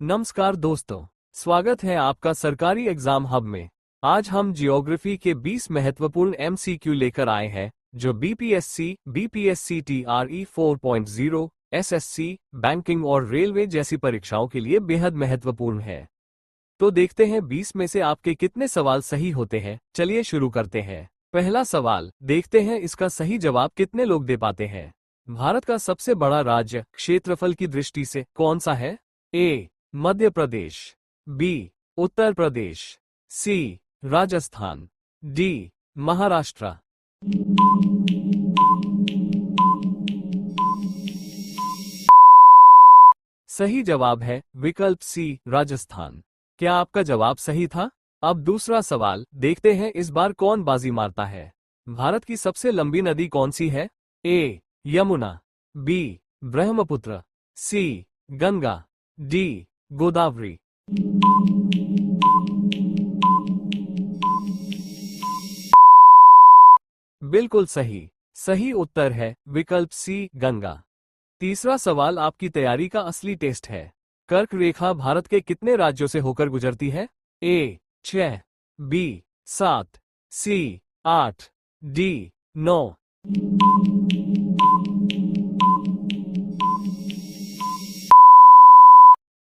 नमस्कार दोस्तों, स्वागत है आपका सरकारी एग्जाम हब में। आज हम जियोग्राफी के 20 महत्वपूर्ण एमसीक्यू लेकर आए हैं जो BPSC, BPSC TRE 4.0, SSC, banking और रेलवे जैसी परीक्षाओं के लिए बेहद महत्वपूर्ण है। तो देखते हैं 20 में से आपके कितने सवाल सही होते हैं। चलिए शुरू करते हैं। पहला सवाल, देखते हैं इसका सही जवाब कितने लोग दे पाते हैं। भारत का सबसे बड़ा राज्य क्षेत्रफल की दृष्टि से कौन सा है? ए मध्य प्रदेश, बी उत्तर प्रदेश, सी राजस्थान, डी महाराष्ट्र। सही जवाब है विकल्प सी राजस्थान। क्या आपका जवाब सही था? अब दूसरा सवाल, देखते हैं इस बार कौन बाजी मारता है। भारत की सबसे लंबी नदी कौन सी है? ए यमुना, बी ब्रह्मपुत्र, सी गंगा, डी गोदावरी। बिल्कुल सही। सही उत्तर है विकल्प सी गंगा। तीसरा सवाल आपकी तैयारी का असली टेस्ट है। कर्क रेखा भारत के कितने राज्यों से होकर गुजरती है? ए 6, बी 7, सी 8, डी 9।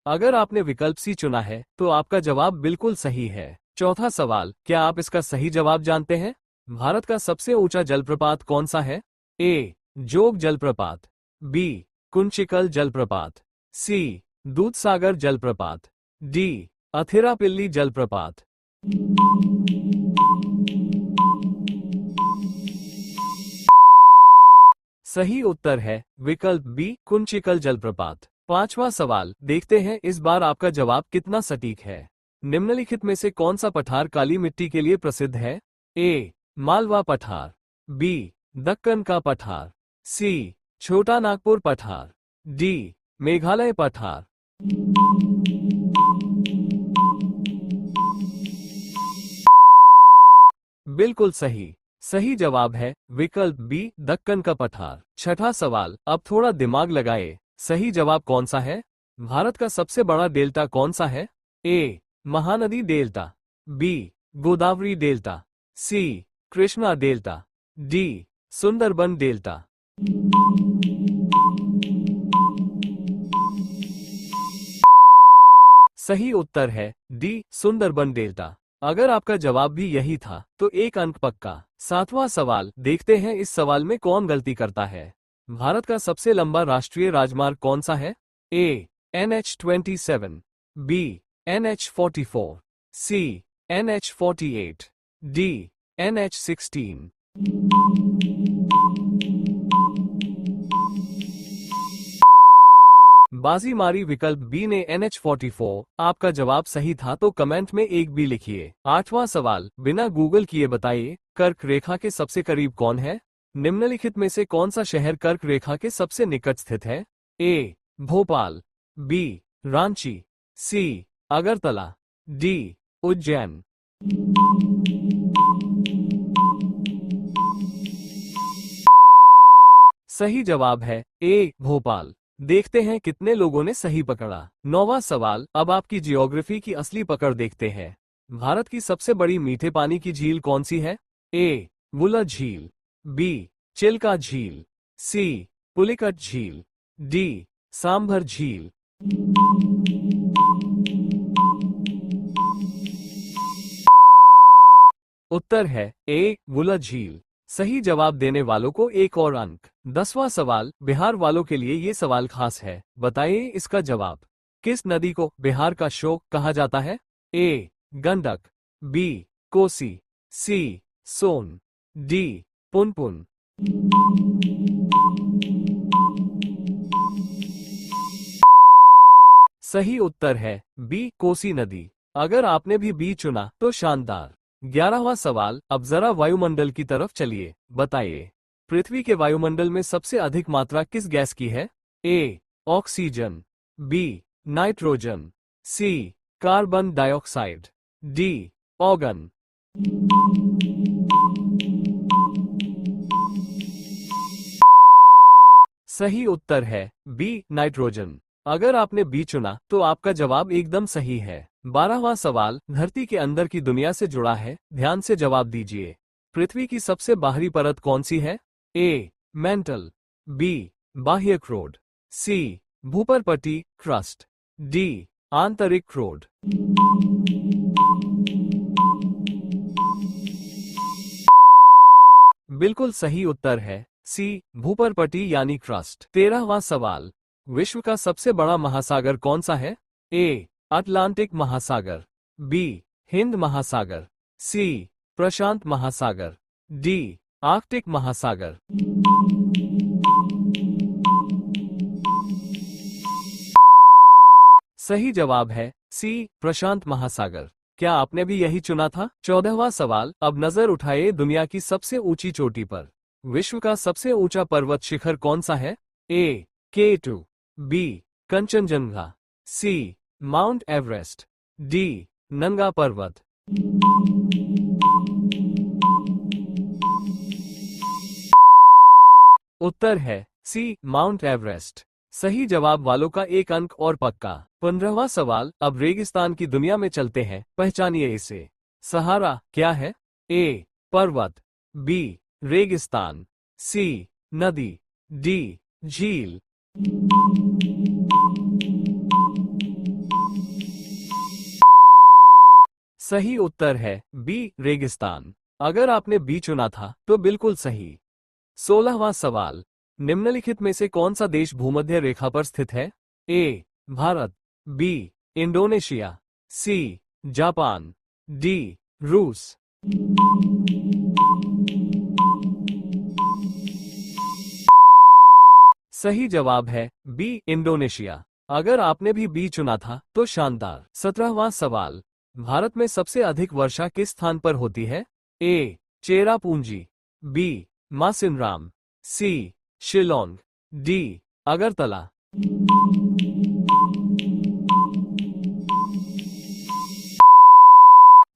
अगर आपने विकल्प सी चुना है तो आपका जवाब बिल्कुल सही है। चौथा सवाल, क्या आप इसका सही जवाब जानते हैं? भारत का सबसे ऊंचा जलप्रपात कौन सा है? ए जोग जलप्रपात, बी कुंचिकल जलप्रपात, सी दूधसागर जलप्रपात, डी अथिरापिल्ली जलप्रपात। सही उत्तर है विकल्प बी कुंचिकल जलप्रपात। पांचवा सवाल, देखते हैं इस बार आपका जवाब कितना सटीक है। निम्नलिखित में से कौन सा पठार काली मिट्टी के लिए प्रसिद्ध है? ए मालवा पठार, बी दक्कन का पठार, सी छोटा नागपुर पठार, डी मेघालय पठार। बिल्कुल सही। सही जवाब है विकल्प बी दक्कन का पठार। छठा सवाल, अब थोड़ा दिमाग लगाए। सही जवाब कौन सा है? भारत का सबसे बड़ा डेल्टा कौन सा है? A Mahanadi delta, B Godavari delta, C Krishna delta, D Sundarban delta. सही उत्तर है डी सुंदरबन डेल्टा। अगर आपका जवाब भी यही था तो एक अंक पक्का। सातवां सवाल, देखते हैं इस सवाल में कौन गलती करता है। भारत का सबसे लंबा राष्ट्रीय राजमार्ग कौन सा है? ए NH27, बी NH44, सी NH48, डी NH16। बाजी मारी विकल्प बी ने NH44। आपका जवाब सही था तो कमेंट में एक बी लिखिए। आठवां सवाल, बिना गूगल किए बताइए कर्क रेखा के सबसे करीब कौन है? निम्नलिखित में से कौन सा शहर कर्क रेखा के सबसे निकट स्थित है? ए भोपाल, बी रांची, सी अगरतला, डी उज्जैन। सही जवाब है ए भोपाल। देखते हैं कितने लोगों ने सही पकड़ा। नौवां सवाल, अब आपकी जियोग्राफी की असली पकड़ देखते हैं। भारत की सबसे बड़ी मीठे पानी की झील कौन सी है? ए वुलर झील, बी चिल्का झील, सी पुलिकट झील, डी सांभर झील। उत्तर है ए वुलर झील। सही जवाब देने वालों को एक और अंक। 10वां सवाल, बिहार वालों के लिए ये सवाल खास है। बताइए इसका जवाब। किस नदी को बिहार का शोक कहा जाता है? ए गंडक, बी कोसी, सी सोन, डी पुनपुन। सही उत्तर है बी कोसी नदी। अगर आपने भी बी चुना तो शानदार। 11वां सवाल, अब जरा वायुमंडल की तरफ चलिए। बताइए पृथ्वी के वायुमंडल में सबसे अधिक मात्रा किस गैस की है? A oxygen, B nitrogen, C carbon dioxide, D argon. सही उत्तर है बी नाइट्रोजन। अगर आपने बी चुना तो आपका जवाब एकदम सही है। 12वां सवाल धरती के अंदर की दुनिया से जुड़ा है, ध्यान से जवाब दीजिए। पृथ्वी की सबसे बाहरी परत कौन सी है? ए मेंटल, बी बाह्य क्रोड, सी भूपरपटी क्रस्ट, डी आंतरिक क्रोड। बिल्कुल सही उत्तर है सी भूपरपटी यानी क्रस्ट। 13वां सवाल विश्व का सबसे बड़ा महासागर कौन सा है? ए अटलांटिक महासागर, बी हिंद महासागर, सी प्रशांत महासागर, डी आर्कटिक महासागर। सही जवाब है सी प्रशांत महासागर। क्या आपने भी यही चुना था? 14वां सवाल अब नजर उठाए दुनिया की सबसे ऊंची चोटी पर। विश्व का सबसे ऊंचा पर्वत शिखर कौन सा है? ए K2, बी कंचनजंगा, सी माउंट एवरेस्ट, डी नंगा पर्वत। उत्तर है सी माउंट एवरेस्ट। सही जवाब वालों का एक अंक और पक्का। 15वां सवाल अब रेगिस्तान की दुनिया में चलते हैं, पहचानिए इसे। सहारा क्या है? ए पर्वत, बी रेगिस्तान, सी नदी, डी झील। सही उत्तर है बी रेगिस्तान। अगर आपने बी चुना था तो बिल्कुल सही। 16वां सवाल निम्नलिखित में से कौन सा देश भूमध्य रेखा पर स्थित है? A Bharat, B Indonesia, C Japan, D रूस। सही जवाब है बी इंडोनेशिया। अगर आपने भी बी चुना था तो शानदार। 17वां सवाल भारत में सबसे अधिक वर्षा किस स्थान पर होती है? ए चेरापूंजी, बी मासिनराम, सी शिलोंग, डी अगरतला।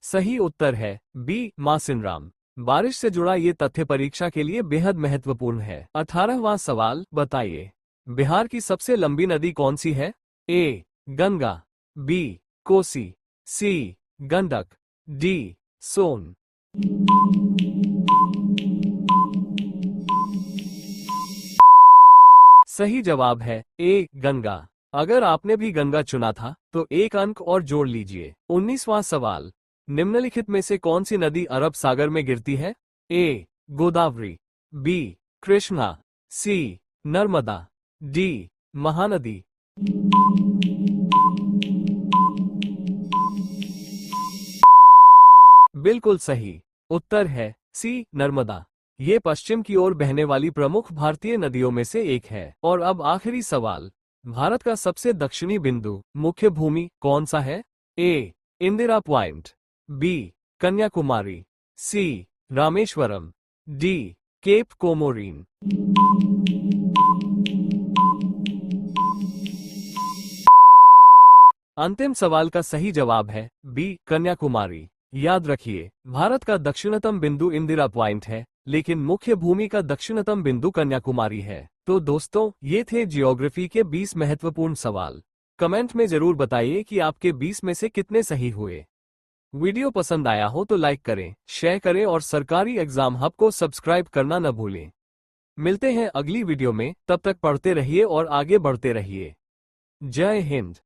सही उत्तर है बी मासिनराम। बारिश से जुड़ा ये तथ्य परीक्षा के लिए बेहद महत्वपूर्ण है। 18वां सवाल बताइए बिहार की सबसे लंबी नदी कौन सी है? ए गंगा, बी कोसी, सी गंडक, डी सोन। सही जवाब है ए गंगा। अगर आपने भी गंगा चुना था तो एक अंक और जोड़ लीजिए। 19वां सवाल निम्नलिखित में से कौन सी नदी अरब सागर में गिरती है? ए गोदावरी, बी कृष्णा, सी नर्मदा, डी महानदी। बिल्कुल सही उत्तर है सी नर्मदा। ये पश्चिम की ओर बहने वाली प्रमुख भारतीय नदियों में से एक है। और अब आखिरी सवाल भारत का सबसे दक्षिणी बिंदु मुख्य भूमि कौन सा है? ए इंदिरा पॉइंट, बी कन्याकुमारी, सी रामेश्वरम, डी केप कोमोरीन। अंतिम सवाल का सही जवाब है बी कन्याकुमारी। याद रखिए भारत का दक्षिणतम बिंदु इंदिरा पॉइंट है, लेकिन मुख्य भूमि का दक्षिणतम बिंदु कन्याकुमारी है। तो दोस्तों ये थे जियोग्राफी के 20 महत्वपूर्ण सवाल। कमेंट में जरूर बताइए कि आपके 20 में से कितने सही हुए। वीडियो पसंद आया हो तो लाइक करें, शेयर करें और सरकारी एग्जाम हब को सब्सक्राइब करना न भूलें। मिलते हैं अगली वीडियो में, तब तक पढ़ते रहिए और आगे बढ़ते रहिए। जय हिंद।